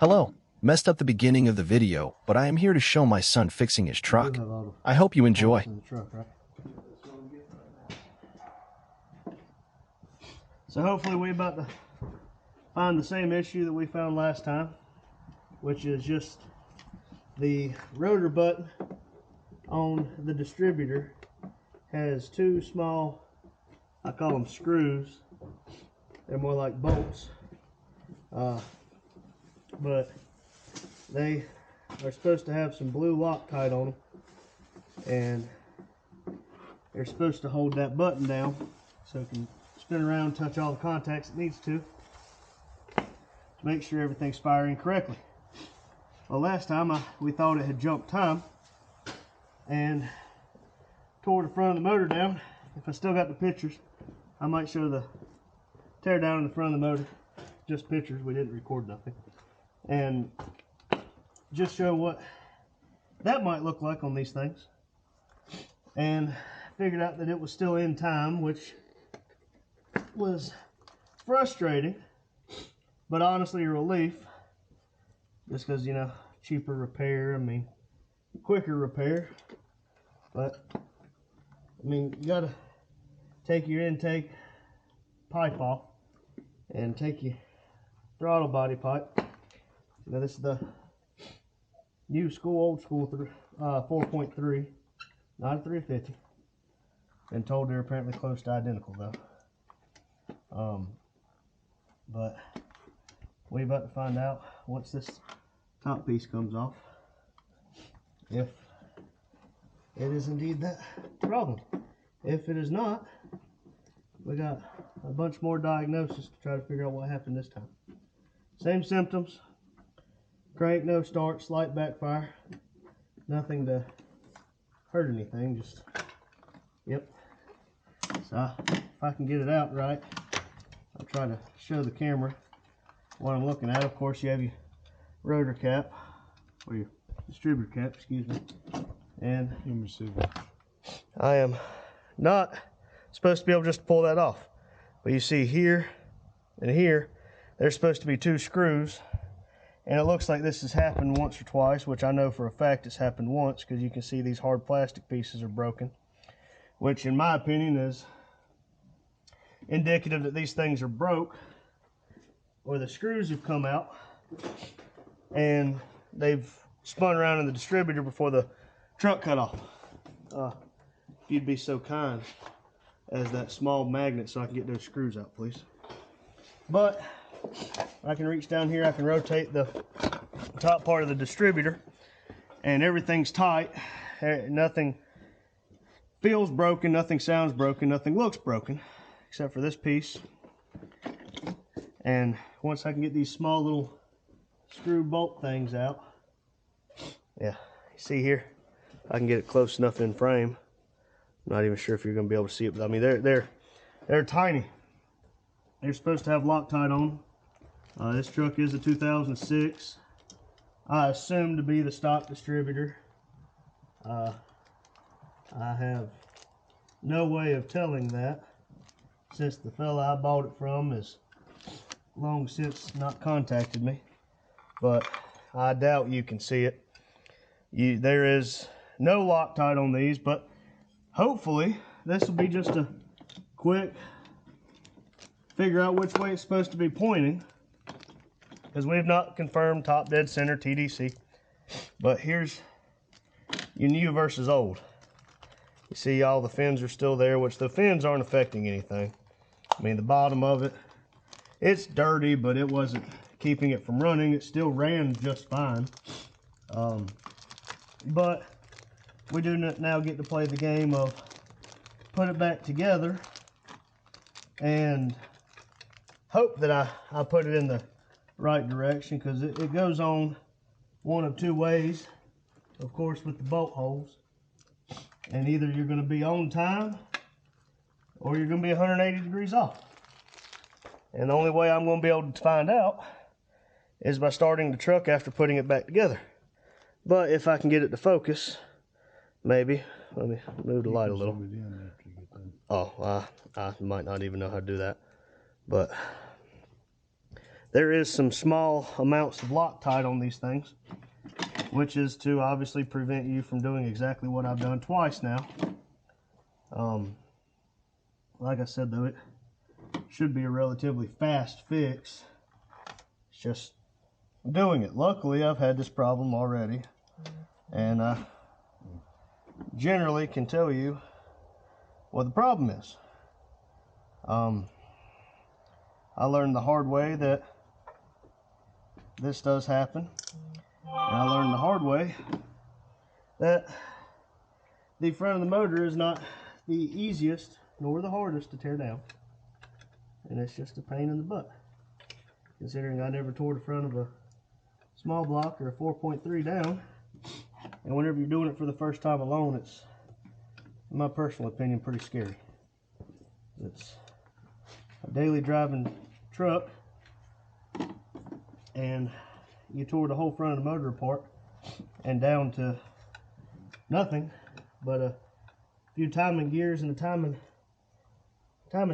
Hello. Messed up the beginning of the video, but I am here to show my son fixing his truck. I hope you enjoy. So hopefully we're about to find the same issue that we found last time, which is just the rotor button on the distributor has two small, I call them screws. They're more like bolts, but they are supposed to have some blue Loctite on them, and they're supposed to hold that button down so it can spin around and touch all the contacts it needs to make sure everything's firing correctly. Well, last time we thought it had jumped time and tore the front of the motor down. If I still got the pictures, I might show the tear down in the front of the motor. Just pictures, we didn't record nothing. And just show what that might look like on these things. And figured out that it was still in time, which was frustrating, but honestly a relief. Just because, you know, cheaper repair, I mean, quicker repair. But, I mean, you gotta take your intake pipe off and take your throttle body pipe. Now this is the new school, old school 4.3, not a 350. Been told they're apparently close to identical though. But we're about to find out once this top piece comes off if it is indeed that problem. If it is not, we got a bunch more diagnosis to try to figure out what happened this time. Same symptoms: crank, no start, slight backfire, nothing to hurt anything, just yep. So if I can get it out right, I'll try to show the camera what I'm looking at. Of course, you have your rotor cap, or your distributor cap, excuse me. And I am not supposed to be able just to pull that off. But you see here and here, there's supposed to be two screws. And it looks like this has happened once or twice, which I know for a fact it's happened once, because you can see these hard plastic pieces are broken, which in my opinion is indicative that these things are broke, or the screws have come out and they've spun around in the distributor before the truck cut off. If you'd be so kind as that small magnet so I can get those screws out, please. But I can reach down here, I can rotate the top part of the distributor, and everything's tight. Nothing feels broken, nothing sounds broken, nothing looks broken, except for this piece. And once I can get these small little screw bolt things out, yeah, you see here, I can get it close enough in frame. I'm not even sure if you're going to be able to see it, but I mean they're tiny. They're supposed to have Loctite on them. This truck is a 2006. I assume to be the stock distributor. I have no way of telling that, since the fella I bought it from has long since not contacted me. But I doubt you can see it. There is no Loctite on these, but hopefully this will be just a quick figure out which way it's supposed to be pointing, because we've not confirmed top dead center TDC. But here's your new versus old. You see all the fins are still there, which the fins aren't affecting anything. I mean, the bottom of it, it's dirty, but it wasn't keeping it from running. It still ran just fine. But we do now get to play the game of put it back together and hope that I put it in the right direction, because it goes on one of two ways, of course, with the bolt holes. And either you're going to be on time or you're going to be 180 degrees off. And the only way I'm going to be able to find out is by starting the truck after putting it back together. But if I can get it to focus, maybe. Let me move the light a little. Oh, I might not even know how to do that. But there is some small amounts of Loctite on these things, which is to obviously prevent you from doing exactly what I've done twice now. Like I said, though, it should be a relatively fast fix. It's just doing it. Luckily, I've had this problem already, and I generally can tell you what the problem is. I learned the hard way that this does happen, and I learned the hard way that the front of the motor is not the easiest nor the hardest to tear down, and it's just a pain in the butt, considering I never tore the front of a small block or a 4.3 down. And whenever you're doing it for the first time alone, it's, in my personal opinion, pretty scary. It's a daily driving truck, and you tore the whole front of the motor apart and down to nothing but a few timing gears and a timing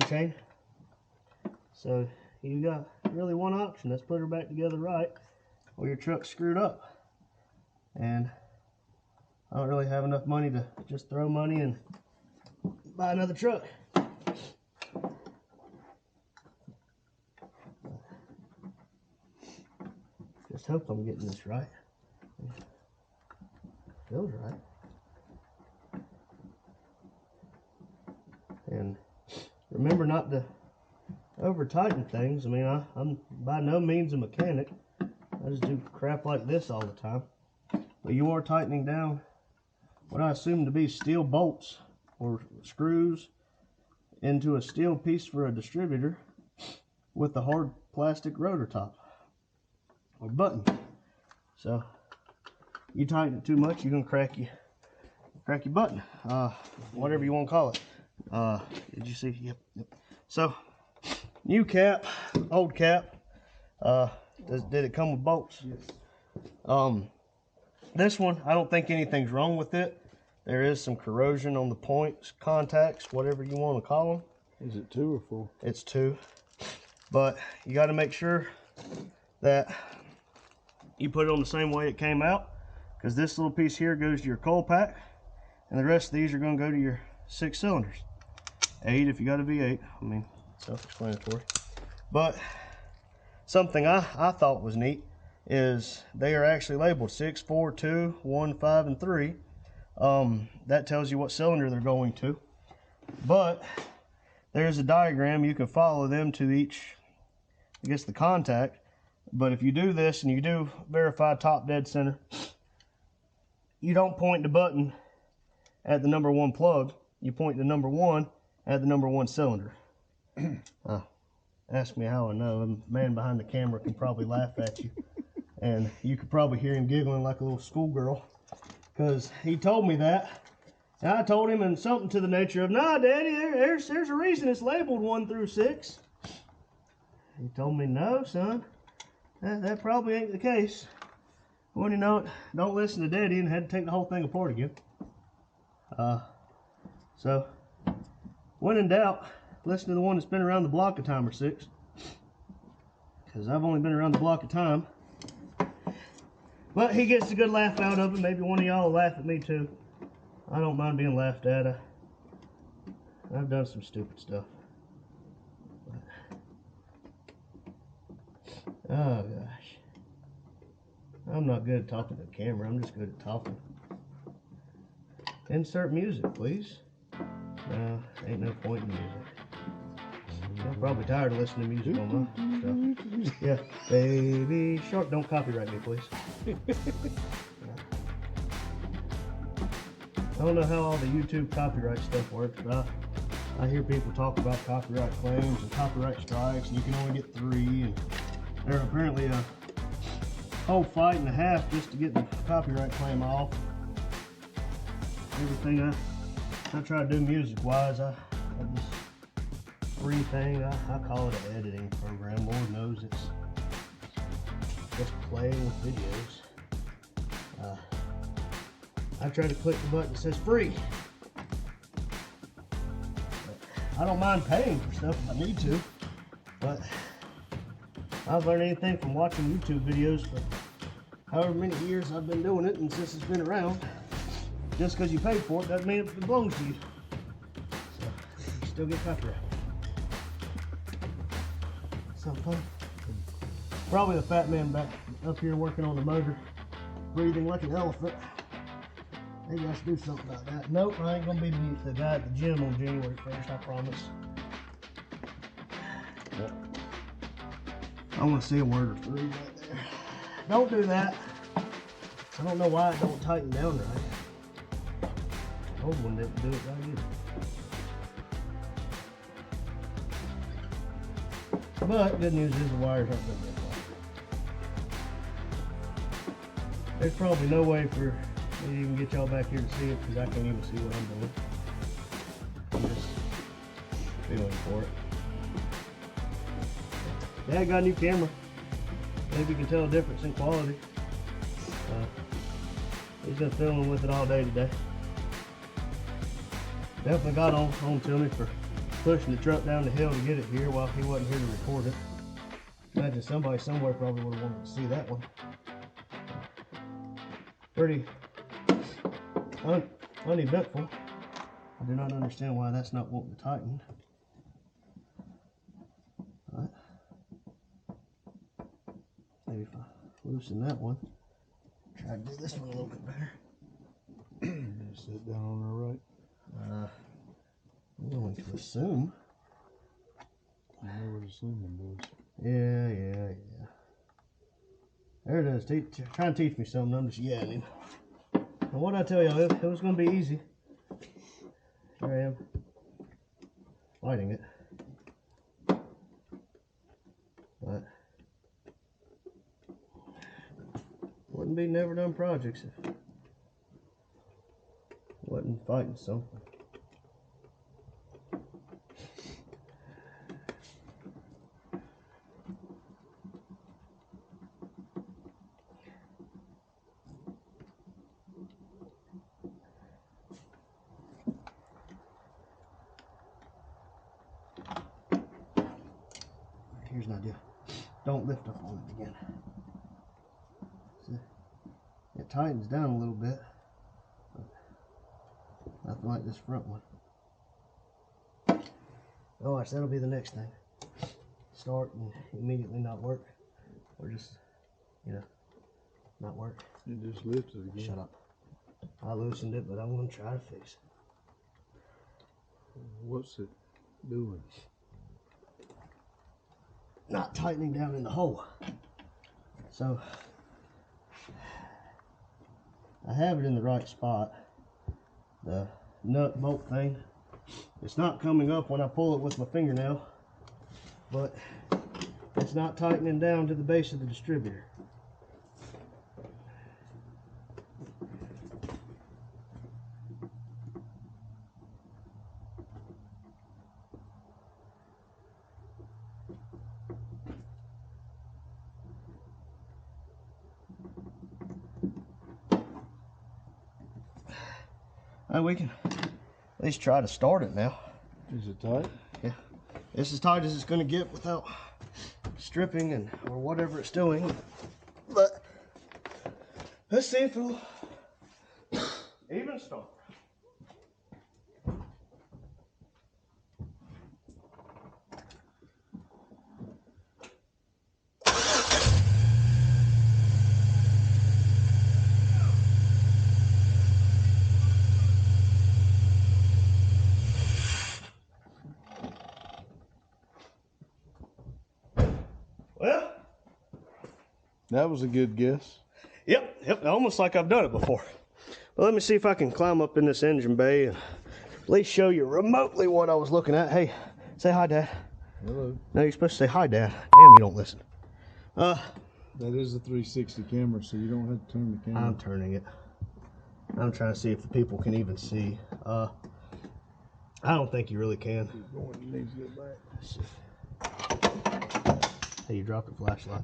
chain. So you got really one option. Let's put her back together right, or your truck's screwed up. And I don't really have enough money to just throw money and buy another truck. Just hope I'm getting this right. Feels right. And remember not to over tighten things. I mean, I'm by no means a mechanic. I just do crap like this all the time. But you are tightening down what I assume to be steel bolts or screws into a steel piece for a distributor with a hard plastic rotor top or button. So you tighten it too much, you're gonna crack your button, whatever you want to call it. Did you see? Yep. So new cap, old cap. Did it come with bolts? Yes. This one, I don't think anything's wrong with it. There is some corrosion on the points, contacts, whatever you want to call them. Is it 2 or 4? It's 2. But you got to make sure that you put it on the same way it came out, because this little piece here goes to your coil pack, and the rest of these are going to go to your 6 cylinders. 8 if you got a V8. I mean, self-explanatory. But something I thought was neat is they are actually labeled 6, 4, 2, 1, 5, and 3. That tells you what cylinder they're going to. But there's a diagram. You can follow them to each, I guess, the contact. But if you do this and you do verify top dead center, you don't point the button at the number 1 plug. You point the number 1 at the number 1 cylinder. Ask me how I know. The man behind the camera can probably laugh at you. And you could probably hear him giggling like a little schoolgirl, because he told me that. And I told him in something to the nature of, "Nah, Daddy, there's a reason it's labeled 1 through 6. He told me, "No, son, that probably ain't the case." Well, you know it, don't listen to Daddy, and had to take the whole thing apart again. So, when in doubt, listen to the one that's been around the block a time or 6. Because I've only been around the block a time. But he gets a good laugh out of it. Maybe one of y'all will laugh at me too. I don't mind being laughed at. I've done some stupid stuff. Oh gosh. I'm not good at talking to the camera. I'm just good at talking. Insert music, please. No, ain't no point in music. I'm probably tired of listening to music on my stuff. Yeah, Baby Shark, don't copyright me, please. I don't know how all the YouTube copyright stuff works, but I hear people talk about copyright claims and copyright strikes, and you can only get 3, and there's apparently a whole fight and a half just to get the copyright claim off. Everything I try to do music-wise, I just free thing. I call it an editing program. Lord knows it's just playing with videos. I try to click the button that says free. But I don't mind paying for stuff if I need to, but I've learned anything from watching YouTube videos for however many years I've been doing it, and since it's been around. Just because you paid for it doesn't mean it belongs to you. So, you still get copyright. Something fun. Probably the fat man back up here working on the motor, breathing like an elephant. Maybe I should do something about that. Nope, I ain't gonna be the guy at the gym on January 1st, I promise. Yep. I want to see a word or three right there. Don't do that. I don't know why it don't tighten down right. The old one didn't do it right either. But good news is the wires aren't going to get lost. There's probably no way for me to even get y'all back here to see it because I can't even see what I'm doing. I'm just feeling for it. Yeah, I got a new camera. Maybe you can tell a difference in quality. He's been filming with it all day today. Definitely got on to me for pushing the truck down the hill to get it here while he wasn't here to record it. Imagine somebody somewhere probably would have wanted to see that one. Pretty uneventful. I do not understand why that's not wanting to tighten. Right. Maybe if I loosen that one, try to do this one a little bit better. Sit down on the right. I'm going to assume. I know what assuming does. Yeah. There it is. Trying to teach me something. I'm just yapping. And what I tell y'all, it was going to be easy. Here I am, lighting it. But wouldn't be never done projects if I wasn't fighting something. Here's an idea. Don't lift up on it again. See, it tightens down a little bit. Nothing like this front one. Oh, gosh, that'll be the next thing. Start and immediately not work. Or just, not work. It just lifts it again. Shut up. I loosened it, but I'm going to try to fix it. What's it doing? Not tightening down in the hole. So I have it in the right spot. The nut bolt thing, it's not coming up when I pull it with my fingernail, but it's not tightening down to the base of the distributor. We can at least try to start it now. Is it tight? Yeah, it's as tight as it's going to get without stripping and or whatever it's doing. But let's see if it'll even start. Well, That was a good guess. Yep, almost like I've done it before. Well, let me see if I can climb up in this engine bay and at least show you remotely what I was looking at. Hey, say hi, Dad. Hello. No, you're supposed to say hi, Dad. Damn, you don't listen. That is a 360 camera, so you don't have to turn the camera. I'm turning it. I'm trying to see if the people can even see. I don't think you really can. Keep going, you need to get back. Let's see. Hey, you dropped the flashlight.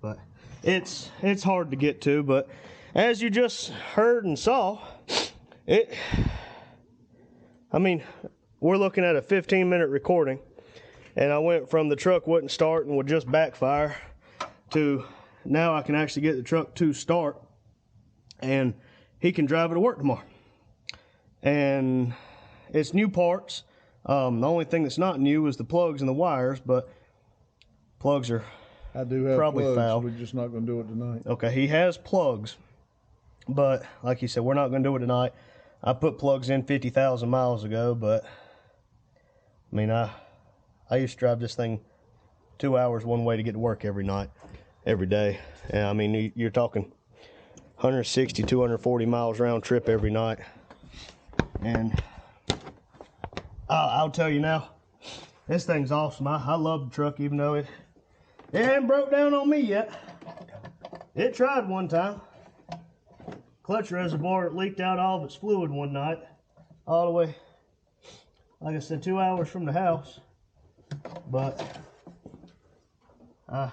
But it's hard to get to, but as you just heard and saw, we're looking at a 15-minute recording, And I went from the truck wouldn't start and would just backfire to now I can actually get the truck to start and he can drive it to work tomorrow. And it's new parts. The only thing that's not new is the plugs and the wires, but plugs are I do have probably plugs. foul. We're just not going to do it tonight. Okay, he has plugs, but like he said, we're not going to do it tonight. I put plugs in 50,000 miles ago, but I mean, I used to drive this thing 2 hours one way to get to work every night, every day. And I mean, you're talking 160, 240 miles round trip every night. And I'll tell you now, this thing's awesome. I love the truck, even though it ain't broke down on me yet. It tried one time. Clutch reservoir, it leaked out all of its fluid one night, all the way, like I said, 2 hours from the house. But I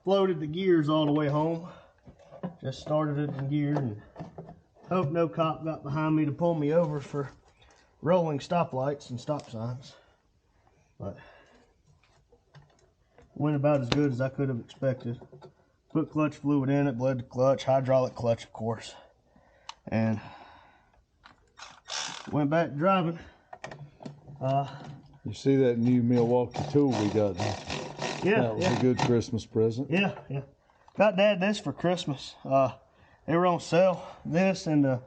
floated the gears all the way home. Just started it in gear and hope no cop got behind me to pull me over for rolling stoplights and stop signs. But went about as good as I could have expected. Put clutch fluid in it, bled the clutch, hydraulic clutch, of course, and went back driving. You see that new Milwaukee tool we got? Yeah, that was a good Christmas present. Yeah. Got Dad this for Christmas. They were on sale. This and the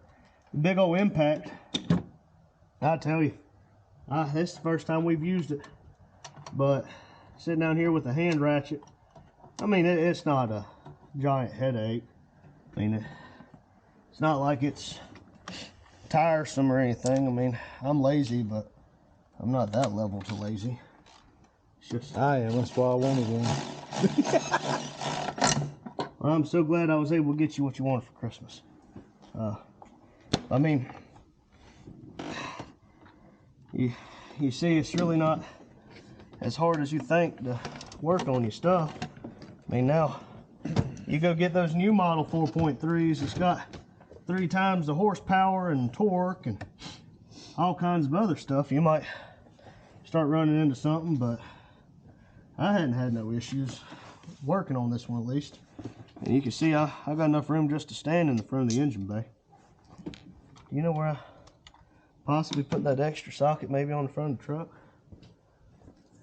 big old impact. I tell you, this is the first time we've used it. But sitting down here with a hand ratchet, I mean, it's not a giant headache. I mean, it's not like it's tiresome or anything. I mean, I'm lazy, but I'm not that level to lazy. It's just, I am. That's why I wanted one. well, I'm so glad I was able to get you what you wanted for Christmas. I mean, you see, it's really not as hard as you think to work on your stuff. I mean, now you go get those new model 4.3s. It's got 3 times the horsepower and torque and all kinds of other stuff. You might start running into something, but I hadn't had no issues working on this one, at least. And you can see I got enough room just to stand in the front of the engine bay. Do you know where I possibly put that extra socket maybe on the front of the truck?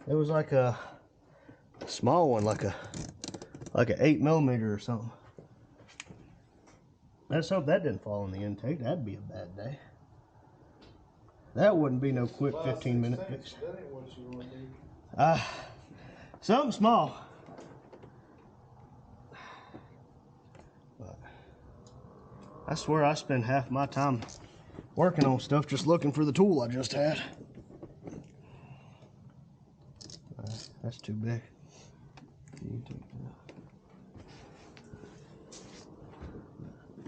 It was like a small one, like an 8mm or something. Let's hope that didn't fall in the intake. That'd be a bad day. That wouldn't be no quick 15-minute fix. Something small. But I swear I spend half my time working on stuff just looking for the tool I just had. That's too big.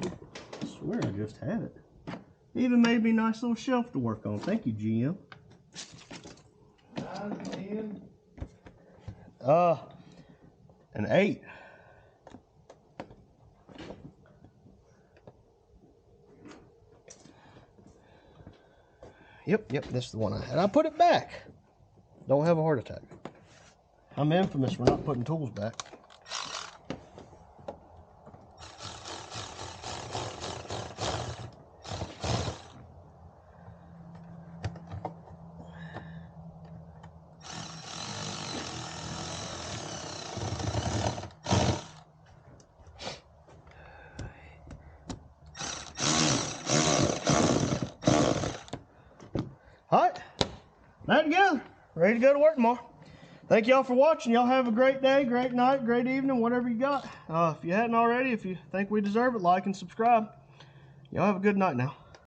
I swear I just had it. Even made me a nice little shelf to work on. Thank you, GM. 9, 10. An 8. Yep, this is the one I had. I put it back. Don't have a heart attack. I'm infamous for not putting tools back. All right, back together, ready to go to work tomorrow. Thank y'all for watching. Y'all have a great day, great night, great evening, whatever you got. If you hadn't already, if you think we deserve it, like and subscribe. Y'all have a good night now.